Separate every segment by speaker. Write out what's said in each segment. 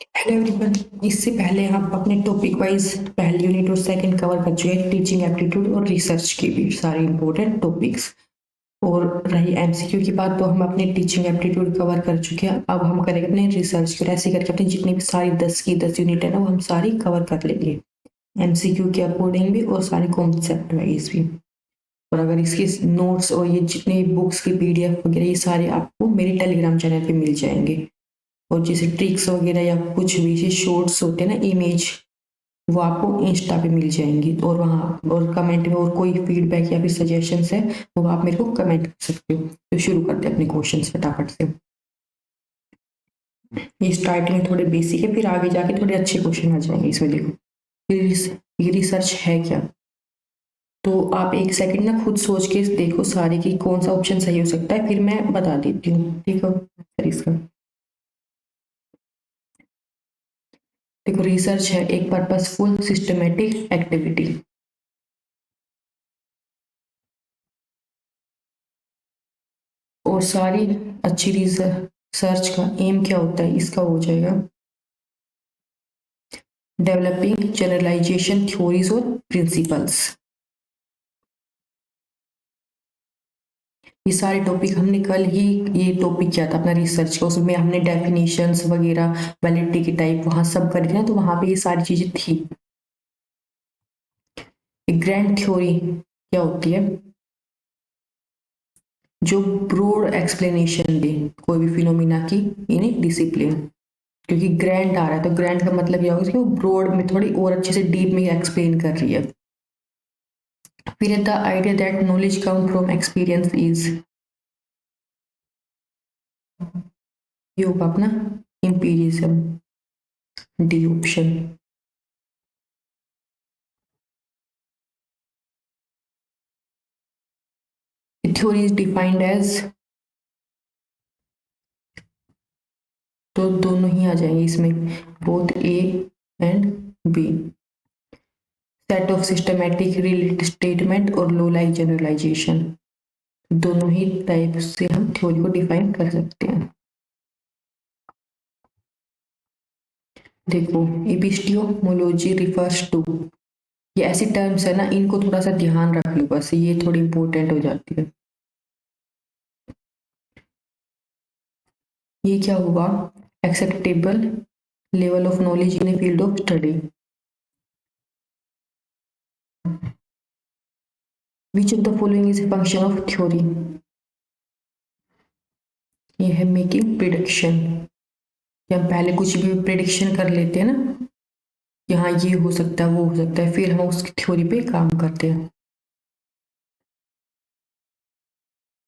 Speaker 1: Hello everyone. इससे पहले हम अपने टॉपिक वाइज पहली यूनिट और सेकंड कवर कर चुके हैं, टीचिंग एप्टीट्यूड और रिसर्च के भी सारे इंपॉर्टेंट टॉपिक्स। और रही एमसीक्यू की बात, तो हम अपने टीचिंग एप्टीट्यूड कवर कर चुके हैं। अब हम करेंगे अपने रिसर्च की, और ऐसे करके अपनी जितनी भी सारी 10 की 10 यूनिट है ना, वो हम सारी कवर कर लेंगे, एमसीक्यू के अकॉर्डिंग भी और सारे कॉन्सेप्ट वाइज भी। और अगर इसके नोट्स और ये जितने बुक्स की पीडीएफ वगैरह, ये सारे आपको मेरे टेलीग्राम चैनल पे मिल जाएंगे। और जैसे ट्रिक्स वगैरह या कुछ भी जैसे शॉर्ट्स होते हैं ना, इमेज, वो आपको इंस्टा पे मिल जाएंगी। और वहाँ और कमेंट में और कोई फीडबैक या फिर सजेशंस है, वो आप मेरे को कमेंट कर सकते हो। तो शुरू करते हैं अपने क्वेश्चंस फटाफट से। ये स्टार्टिंग में थोड़े बेसिक है, फिर आगे जाके थोड़े अच्छे क्वेश्चन आ जाएंगे इसमें। देखो ये रिसर्च है क्या, तो आप एक सेकंड ना खुद सोच के देखो सारे की कौन सा ऑप्शन सही हो सकता है, फिर मैं बता देती हूँ। ठीक है, फिर इसका देखो, रिसर्च है एक पर्पसफुल सिस्टमेटिक एक्टिविटी। और सारी अच्छी रिसर्च का एम क्या होता है, इसका हो जाएगा डेवलपिंग जनरलाइजेशन थ्योरीज और प्रिंसिपल्स। ये सारे टॉपिक हमने कल ही ये टॉपिक किया था अपना रिसर्च का, उसमें हमने डेफिनेशंस वगैरह, वैलिडिटी की टाइप वहां सब कर दिया, तो वहां पे ये सारी चीजें थी। ग्रैंड थ्योरी क्या होती है, जो ब्रॉड एक्सप्लेनेशन दे कोई भी फिनोमिना की इन ए डिसिप्लिन। क्योंकि ग्रैंड आ रहा है, तो ग्रैंड का मतलब यह होगा कि वो ब्रॉड में थोड़ी और अच्छे से डीप में एक्सप्लेन कर रही है। फिर the idea that knowledge come from experience is, ये होगा अपना empiricism, D option. Theory is defined as, तो दोनों ही आ जाएंगे इसमें, both A and B. Set of systematic related statement और लो लाइक जनरलाइजेशन, दोनों ही टाइप से हम थ्योरी को डिफाइन कर सकते हैं। देखो, एपिस्टियोमोलॉजी रिफर्स टू, ये ऐसी टर्म्स है ना, इनको थोड़ा सा ध्यान रख लो, बस ये थोड़ी इंपॉर्टेंट हो जाती है। ये क्या हुआ, acceptable level of knowledge in a field of study. Which of the following is a function of theory, ये है मेकिंग प्रिडिक्शन, कि हम पहले कुछ भी प्रिडिक्शन कर लेते हैं ना, कि हाँ ये हो सकता है वो हो सकता है, फिर हम उसकी थ्योरी पे काम करते हैं।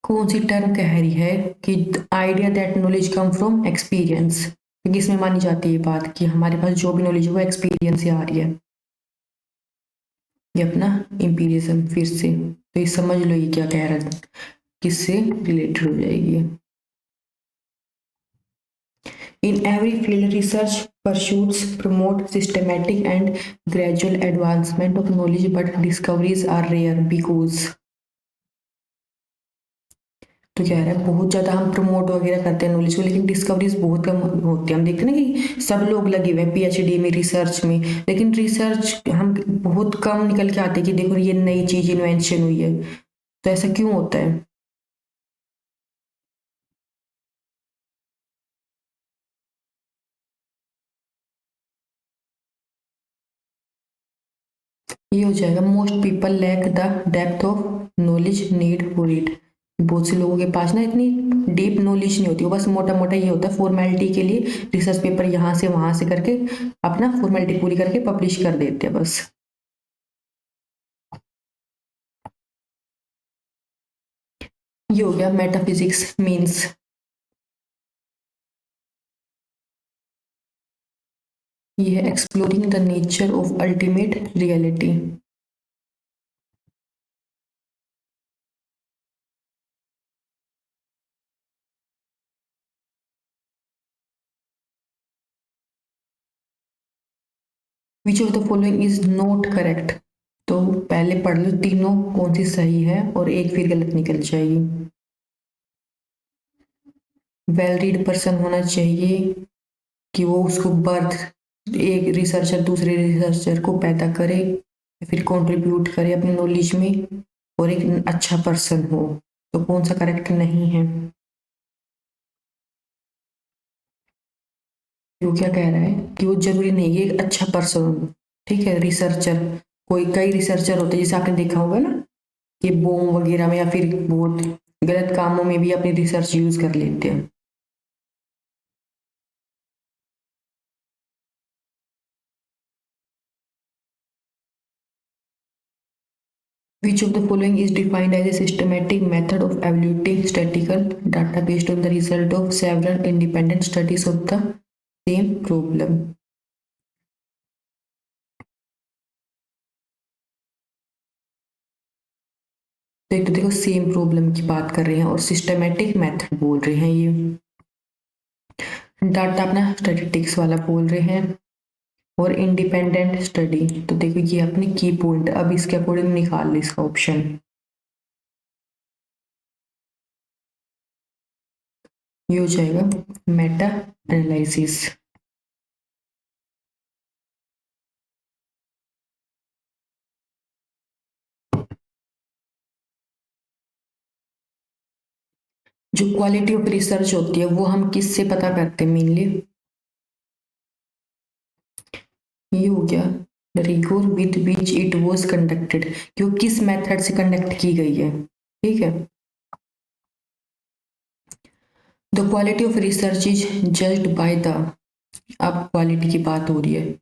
Speaker 1: कौन सी टर्म कह रही है कि idea that knowledge come from experience, क्योंकि इसमें मानी जाती है ये बात कि हमारे पास जो भी नॉलेज है वो एक्सपीरियंस से आ रही है। ये अपना एम्पिरिज्म, फिर से तो ये समझ लो ये क्या कह रहा है, किससे रिलेटेड हो जाएगी। In every field, research pursuits promote systematic and gradual advancement of knowledge, but discoveries are rare because, तो क्या है, बहुत ज्यादा हम प्रमोट वगैरह करते हैं नॉलेज को, लेकिन डिस्कवरीज बहुत कम होती है। हम देखते हैं ना कि सब लोग लगे हुए हैं पीएचडी में, रिसर्च में, लेकिन रिसर्च हम बहुत कम निकल के आते हैं कि देखो ये नई चीज इन्वेंशन हुई है। तो ऐसा क्यों होता है? ये हो जाएगा most people lack the depth of knowledge need for it. बहुत से लोगों के पास ना इतनी डीप नॉलेज नहीं होती, वो बस मोटा मोटा ये होता है फॉर्मेलिटी के लिए, रिसर्च पेपर यहाँ से वहां से करके अपना फॉर्मेलिटी पूरी करके पब्लिश कर देते हैं बस। ये हो गया मेटाफिजिक्स मीन्स, ये है exploring the nature of ultimate reality. Which of the following is not correct, तो पहले पढ़ लो तीनों कौन सी सही है और एक फिर गलत निकल जाएगी। वेल रीड पर्सन होना चाहिए, कि वो उसको बर्थ एक रिसर्चर दूसरे रिसर्चर को पैदा करे या फिर कंट्रीब्यूट करे अपनी नॉलेज में और एक अच्छा पर्सन हो। तो कौन सा करेक्ट नहीं है? वो क्या कह रहा है कि वो जरूरी नहीं है एक अच्छा पर्सन हो। ठीक है, रिसर्चर कोई कई रिसर्चर होते हैं जैसे आपने देखा होगा ना कि बॉम्ब वगैरह में या फिर बहुत गलत कामों में भी अपनी रिसर्च यूज कर लेते हैं। Which of the following is defined as a systematic method of evaluating statistical data based on the result of several independent studies of the same problem? तो एक तो देखो सेम प्रॉब्लम की बात कर रहे हैं और सिस्टमेटिक मेथड बोल रहे हैं, ये डाटा अपना स्टैटिस्टिक्स वाला बोल रहे हैं और इंडिपेंडेंट स्टडी। तो देखो ये अपनी की पॉइंट, अब इसके अकॉर्डिंग निकाल ली इसका ऑप्शन। ये हो जाएगा मेटा एनालिसिस। जो क्वालिटी ऑफ रिसर्च होती है वो हम किससे पता करते हैं मेनली? ये हो गया rigour with which it was conducted, कि वो किस मेथड से कंडक्ट की गई है। ठीक है, the quality of research is judged by the, अब क्वालिटी की बात हो रही है।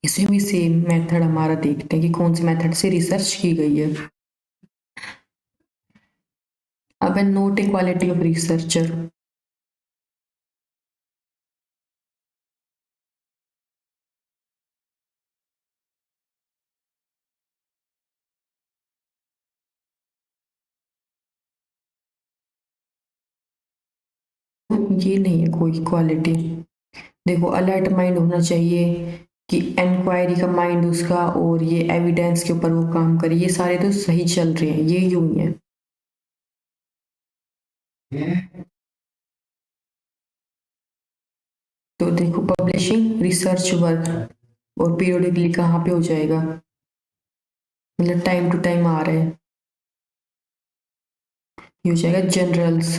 Speaker 1: इसमें भी सेम मेथड हमारा देखते हैं कि कौन से मेथड से रिसर्च की गई है। अब है note A quality of researcher. ये नहीं है कोई क्वालिटी। देखो अलर्ट माइंड होना चाहिए कि इंक्वायरी का माइंड उसका, और ये एविडेंस के ऊपर वो काम करे, ये सारे तो सही चल रहे हैं, ये यूं ही है। तो देखो पब्लिशिंग रिसर्च वर्क और पीरियोडिकली कहाँ पे हो जाएगा, मतलब टाइम टू टाइम आ रहा है। ये हो जाएगा जनरल्स।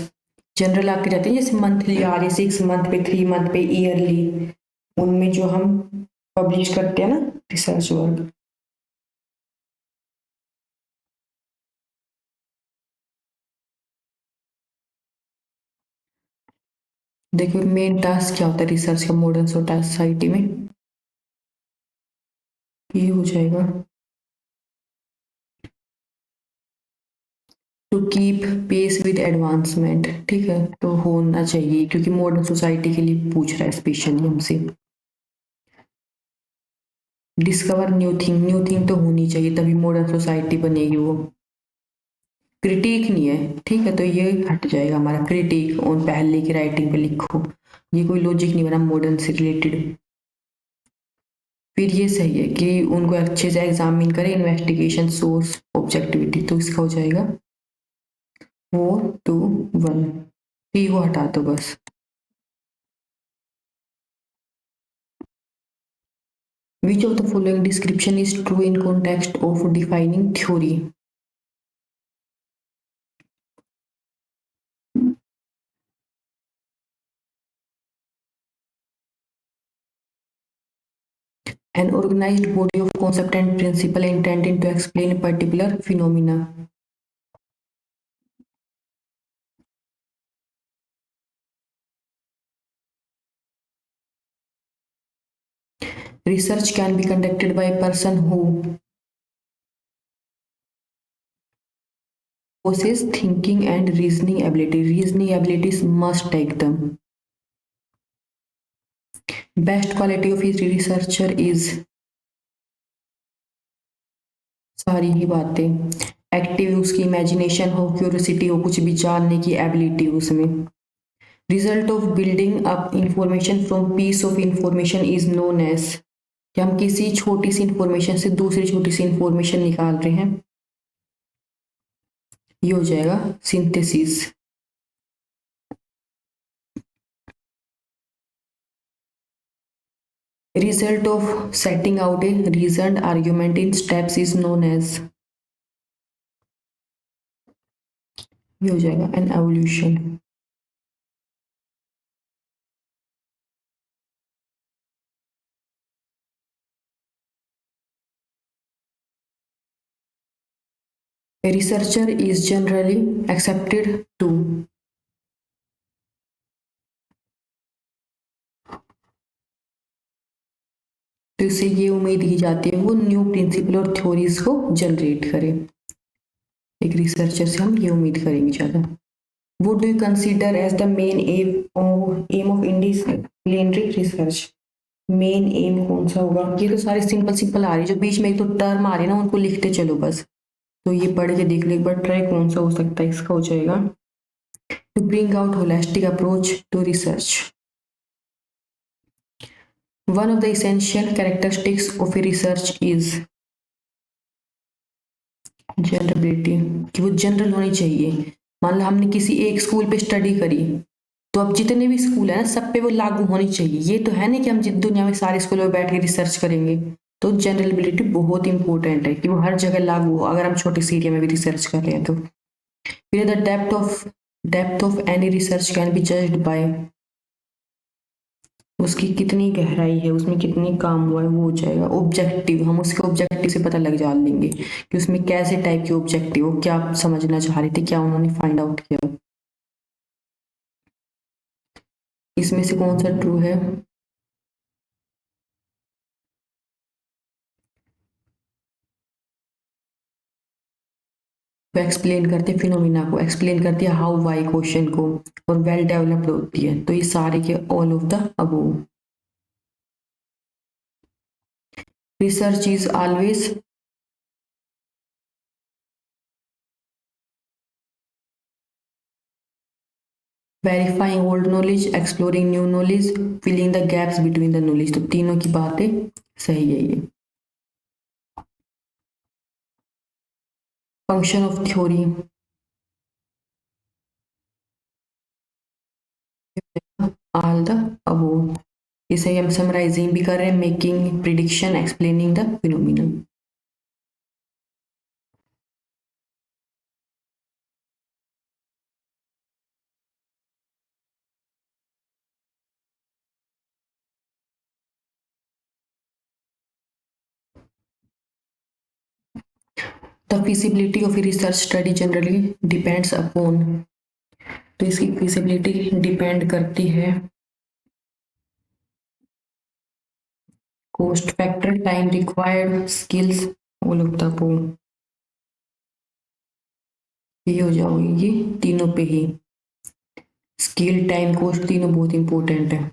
Speaker 1: जनरल आपके रहते हैं जैसे मंथली आ रही, 6 मंथ पे, 3 मंथ पे, ईयरली, उनमें जो हम पब्लिश करते हैं ना रिसर्च वर्क। देखो मेन टास्क क्या होता है रिसर्च का मॉडर्न सोसाइटी में? ये हो जाएगा to keep pace with advancement. ठीक है, तो होना चाहिए क्योंकि मॉडर्न सोसाइटी के लिए पूछ रहा है स्पेशली हमसे। डिस्कवर न्यू थिंग तो होनी चाहिए तभी मॉडर्न सोसाइटी बनेगी वो। क्रिटिक नहीं है, ठीक है, तो ये हट जाएगा हमारा क्रिटिक और पहले की राइटिंग पे लिखो। ये कोई लॉजिक नहीं बना मॉडर्न से रिलेटेड। फिर ये सही है कि उनको अच्छे से एग्जामिन करें, इन्वेस्टिगेशन सोर्स ऑब्जेक्टिविटी, तो इसका हो जाएगा 4 2 1। पी को हटा दो बस। Which of the following description is true in context of defining theory? An organized body of concept and principle intended to explain a particular phenomena. Research can be conducted by a person who possesses thinking and reasoning ability. Reasoning abilities must take them. Best quality of his researcher is, सारी ही बातें, active उसकी imagination हो, curiosity हो, कुछ भी जानने की ability उसमें। Result of building up information from piece of information is known as, कि हम किसी छोटी सी इंफॉर्मेशन से दूसरी छोटी सी इंफॉर्मेशन निकाल रहे हैं। ये हो जाएगा synthesis. Result of setting out a reasoned argument in steps is known as, ये हो जाएगा an evolution. A researcher is generally accepted to, तो इससे ये उम्मीद की जाती है वो न्यू प्रिंसिपल और थ्योरीज को जनरेट करे। एक रिसर्चर से हम ये उम्मीद करेंगे ज़्यादा। What do you consider as the main aim of interdisciplinary research? Main M कौन सा होगा? ये तो सारे सिंपल सिंपल आ रही है, जो बीच में एक तो टर्म आ रही है ना उनको लिखते चलो बस। तो ये पढ़ के देख लो एक बार, ट्राई कौन सा हो सकता है इसका, हो जाएगा to bring out holistic approach to research. One of the essential characteristics of a research is generalizability, कि वो जनरल होनी चाहिए। मान लो हमने किसी एक स्कूल पे स्टडी करी, तो अब जितने भी स्कूल है ना सब पे वो लागू होनी चाहिए। ये तो है नहीं कि हम जिस दुनिया में सारे स्कूलों में बैठ के रिसर्च करेंगे। तो जनरबिलिटी बहुत इंपॉर्टेंट है कि वो हर जगह लागू हो, अगर हम छोटे सी एरिया में भी रिसर्च कर रहे हैं तो। फिर the depth of any research can be judged bye, उसकी कितनी गहराई है, उसमें कितनी काम हुआ है, वो हो जाएगा ऑब्जेक्टिव। हम उसके ऑब्जेक्टिव से पता लग जा लेंगे कि उसमें कैसे टाइप के ऑब्जेक्टिव, वो क्या समझना चाह रहे थे, क्या उन्होंने फाइंड आउट किया। इसमें से कौन सा ट्रू है? वो एक्सप्लेन करते फिनोमिना को, एक्सप्लेन करती है हाउ वाई क्वेश्चन को, और वेल डेवलप्ड होती है। तो ये सारे के all of the above. Research is always verifying old knowledge, exploring new knowledge, filling the gaps between the knowledge. तो तीनों की बातें सही है ये। Function of theory, all the above. इसे हम समराइजिंग भी कर रहे हैं, making prediction, explaining the phenomena. The feasibility of research study generally depends upon, तो इसकी फिजिबिलिटी डिपेंड करती है cost factor, time required, skills, all of the above. ये हो जाएगी तीनों पे ही, स्किल, टाइम, कॉस्ट, तीनों बहुत इंपॉर्टेंट है।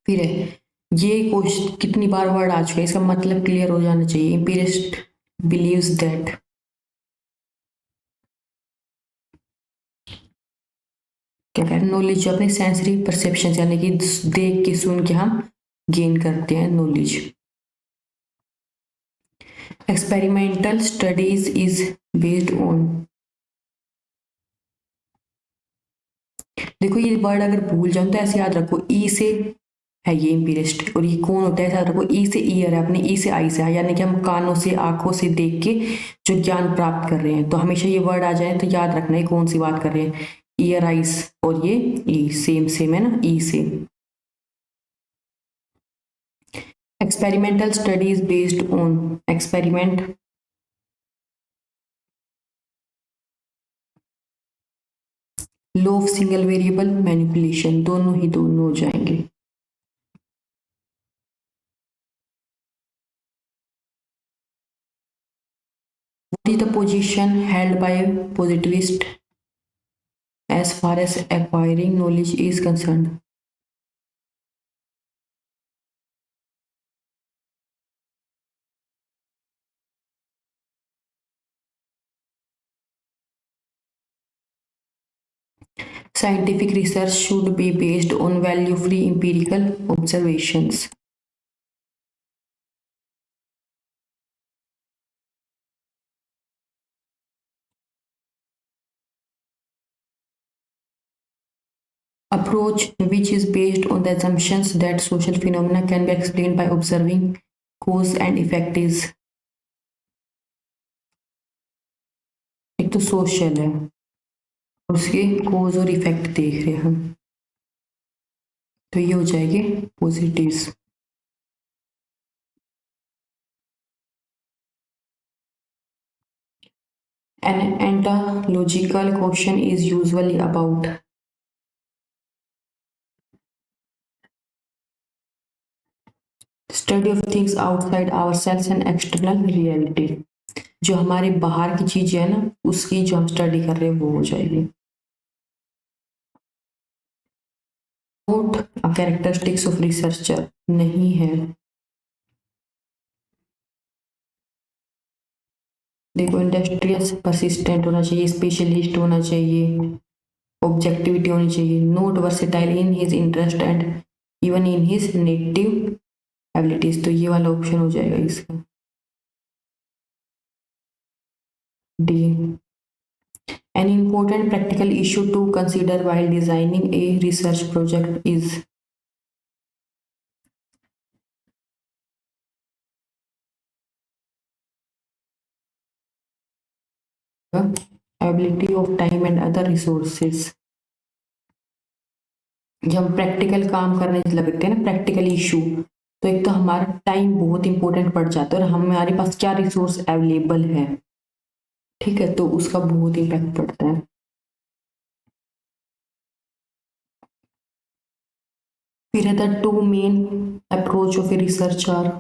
Speaker 1: फिर है ये क्वेश्चन कितनी बार वर्ड आ चुका है, इसका मतलब क्लियर हो जाना चाहिए। एम्पिरिस्ट बिलीव्स दैट, क्या कह रहे हैं, नॉलेज जो अपने सेंसरी परसेप्शन यानी कि देख के सुन के हम गेन करते हैं knowledge. Experimental studies is based on, देखो ये वर्ड अगर भूल जाऊं तो ऐसे याद रखो, ई से है ये एम्पिरिस्ट, और ये कौन होता है ऐसा याद रखो, ई से ईयर है, अपने ई से आई से है, यानी कि हम कानों से आंखों से देख के जो ज्ञान प्राप्त कर रहे हैं। तो हमेशा ये वर्ड आ जाए तो याद रखना है कौन सी बात कर रहे हैं, ईयर, आइस, और ये ई सेम सेम है ना, ई से। Experimental studies based on, experiment, law of single variable, manipulation, दोनों ही दोनों हो जाएंगे। What is the position held by positivist as far as acquiring knowledge is concerned? Scientific research should be based on value-free empirical observations. approach which is based on the assumptions that social phenomena can be explained by observing cause and effect is। एक तो social है, उसके कोज और effect देख रहे हैं हम, तो ये हो जाएगी positives. An ontological question is usually about study of things outside ourselves and external reality। जो हमारे बाहर की चीज है ना, उसकी जो हम स्टडी कर रहे हैं वो हो जाएगी। Note a characteristics of researcher नहीं है। देखो, इंडस्ट्रियस परसिस्टेंट होना चाहिए, स्पेशलिस्ट होना चाहिए, ऑब्जेक्टिविटी होनी चाहिए, note versatile in his interest and even in his native abilities. तो ये वाला ऑप्शन हो जाएगा इसका D. An important practical issue to consider while designing a research project is the ability of time and other resources। जब हम practical काम करने लगते हैं ना, प्रैक्टिकल इशू, तो एक तो हमारा टाइम बहुत इंपॉर्टेंट पड़ जाता है और हमारे पास क्या रिसोर्स अवेलेबल है, ठीक है, तो उसका बहुत इम्पैक्ट पड़ता है। फिर है the two main approach of a researcher.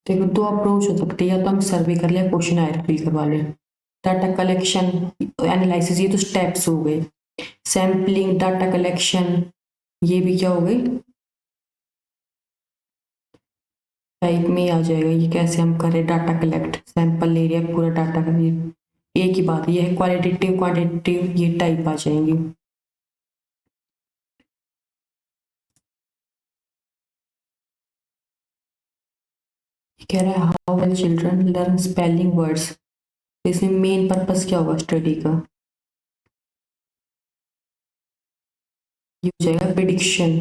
Speaker 1: देखो, दो अप्रोच हो सकती है, या तो हम सर्वे कर ले, क्वेश्चन आयर फिल करवा लें, डाटा कलेक्शन एनालिसिस, ये तो स्टेप्स हो गए। सैम्पलिंग, डाटा कलेक्शन, ये भी क्या हो गई, टाइप में ही आ जाएगा। ये कैसे हम करें, डाटा कलेक्ट, सैंपल ले रहे हैं, पूरा डाटा का एक ही बात, ये है क्वालिटेटिव क्वांटिटेटिव, ये टाइप आ जाएंगी। कह रहा है how will children learn spelling words. इसमें मेन पर्पस क्या होगा स्टडी का, ये हो जाएगा प्रिडिक्शन।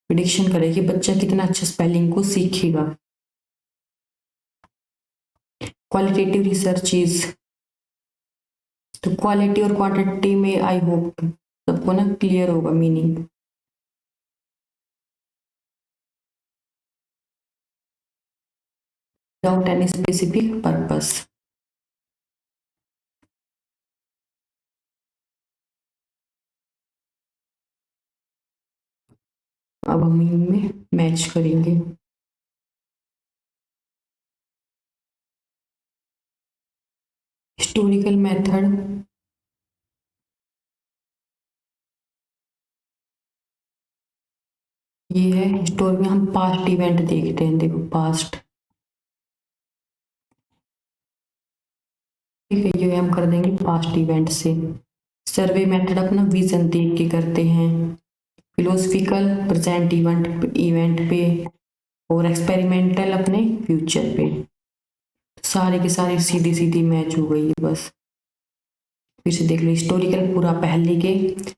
Speaker 1: प्रिडिक्शन करें कि बच्चा कितना अच्छा स्पेलिंग को सीखेगा। क्वालिटेटिव रिसर्च इज, तो क्वालिटी और क्वांटिटी में आई होप सबको ना क्लियर होगा meaning. Without any specific purpose. अब हम इनमें मैच करेंगे। हिस्टोरिकल मेथड, ये है हिस्टोरी में हम पास्ट इवेंट देखते हैं। देखो पास्ट, ठीक है, ये हम कर देंगे पास्ट इवेंट से। सर्वे मेथड अपना विजन देख के करते हैं। फिलोसफिकल प्रेजेंट इवेंट इवेंट पे, और एक्सपेरिमेंटल अपने फ्यूचर पे। सारे के सारे सीधी सीधी मैच हो गई है बस। फिर से देख लो, हिस्टोरिकल पूरा पहले के,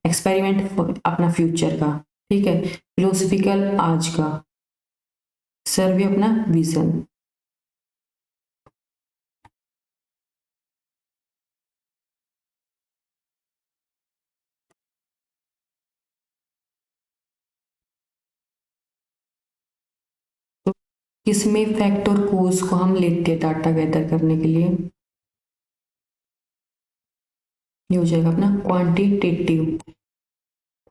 Speaker 1: एक्सपेरिमेंट अपना फ्यूचर का, ठीक है, फिलोसफिकल आज का, सर्वे अपना विजन। तो किसमें फैक्ट और कोज को हम लेते हैं डाटा गैदर करने के लिए, ये हो जाएगा अपना क्वांटिटेटिव।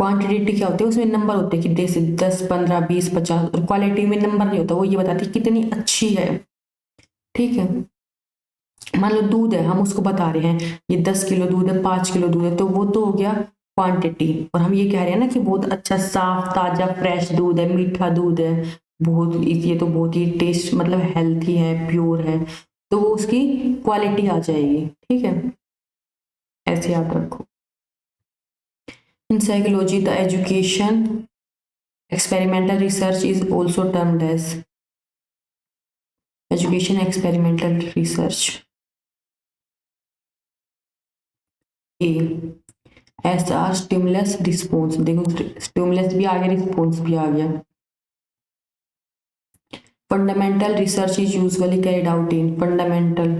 Speaker 1: क्वांटिटेटिव क्या होते हैं, उसमें नंबर होते हैं कि 10 15 20 50, और क्वालिटी में नंबर नहीं होता, वो ये बताती है कितनी अच्छी है, ठीक है। मान लो दूध है, हम उसको बता रहे हैं ये 10 किलो दूध है, 5 किलो दूध है, तो वो तो हो गया क्वांटिटी, और हम ये कह रहे हैं ना कि बहुत अच्छा साफ ताजा फ्रेश दूध है, मीठा दूध है, बहुत ये तो बहुत ही टेस्ट मतलब हेल्थी है, प्योर है, तो वो उसकी क्वालिटी आ जाएगी। ठीक है, ऐसे याद रखो। In psychology the education experimental research is also termed as education experimental research. A SR stimulus response, देखो stimulus भी आ गया, response भी आ गया। Fundamental research is usually carried out in fundamental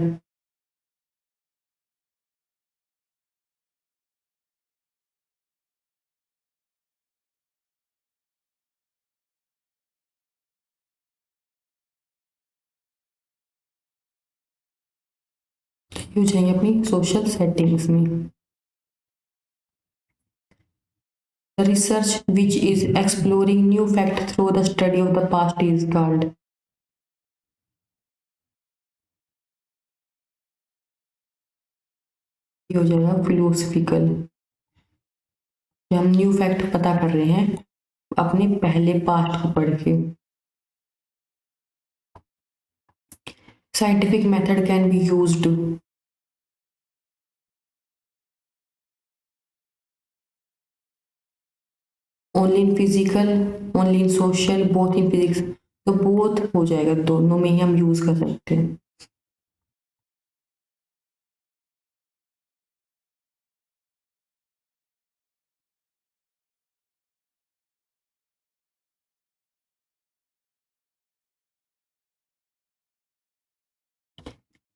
Speaker 1: हो जाएंगे अपनी सोशल सेटिंग्स में। The research which is exploring new fact through the study of the past is called, ये हो जाएगा फिलोसफिकल। हम न्यू फैक्ट पता कर रहे हैं अपने पहले पास्ट को पढ़ के। Scientific method can be used only in physical, only in social, both in physics, तो बोथ हो जाएगा, दोनों में ही हम यूज कर सकते हैं।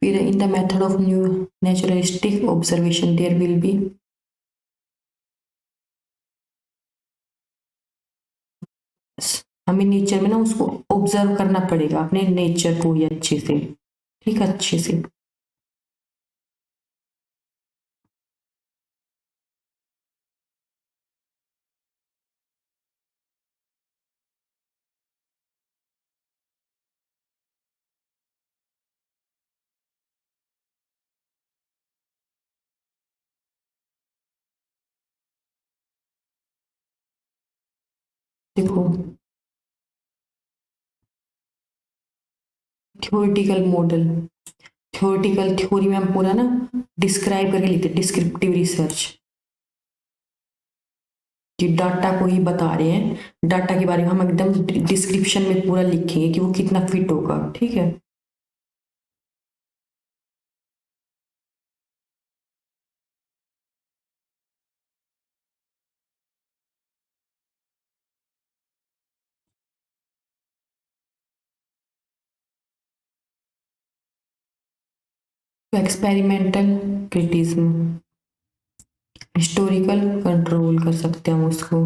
Speaker 1: फिर in the method of new naturalistic observation there will be हमें नेचर में ना उसको ऑब्जर्व करना पड़ेगा, अपने नेचर को ही अच्छे से, ठीक है, अच्छे से। देखो थ्योरेटिकल मॉडल, थ्योरेटिकल थ्योरी में हम पूरा ना डिस्क्राइब करके लिखते हैं, डिस्क्रिप्टिव रिसर्च, कि डाटा को ही बता रहे हैं, डाटा के बारे में हम एकदम डिस्क्रिप्शन में पूरा लिखेंगे कि वो कितना फिट होगा। ठीक है, एक्सपेरिमेंटल क्रिटिज्म, हिस्टोरिकल कंट्रोल कर सकते हैं हम उसको,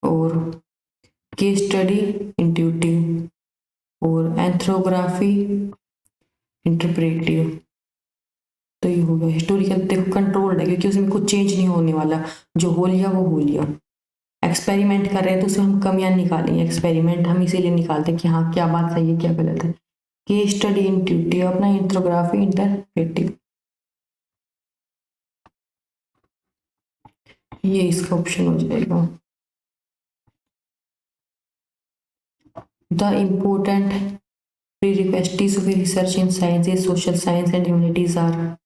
Speaker 1: और केस स्टडी इंट्यूटिव, और एंथ्रोग्राफी इंटरप्रेटिव। तो ये हो गया हिस्टोरिकल, देखो कंट्रोल्ड है क्योंकि उसमें कुछ चेंज नहीं होने वाला, जो हो लिया वो हो लिया। एक्सपेरिमेंट कर रहे हैं तो उसमें हम कमियां निकालेंगे, एक्सपेरिमेंट हम इसीलिए निकालते हैं कि हाँ क्या बात सही है क्या गलत है। केस स्टडी इंट्यूटिव, अपना एंथ्रोग्राफी इंटरप्रेटिव, ये इसका ऑप्शन हो जाएगा। The important prerequisites of research in sciences, social science and humanities are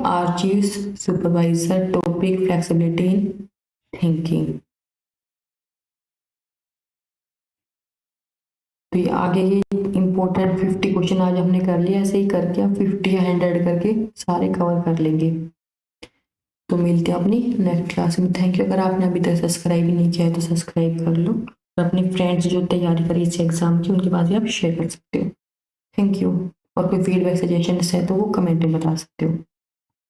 Speaker 1: archives, supervisor, topic, flexibility in thinking। तो ये आगे ये इम्पोर्टेंट 50 क्वेश्चन आज हमने कर लिया, ऐसे ही करके हम 50 या 100 करके सारे कवर कर लेंगे। तो मिलते हैं अपनी नेक्स्ट क्लास में। Thank you. अगर आपने अभी तक सब्सक्राइब नहीं किया है तो सब्सक्राइब कर लो, और अपने फ्रेंड्स जो तैयारी करी इस एग्जाम की उनके पास भी आप शेयर कर सकते हो। Thank you. और कोई फीडबैक सजेशन है तो वो कमेंट में बता सकते हो।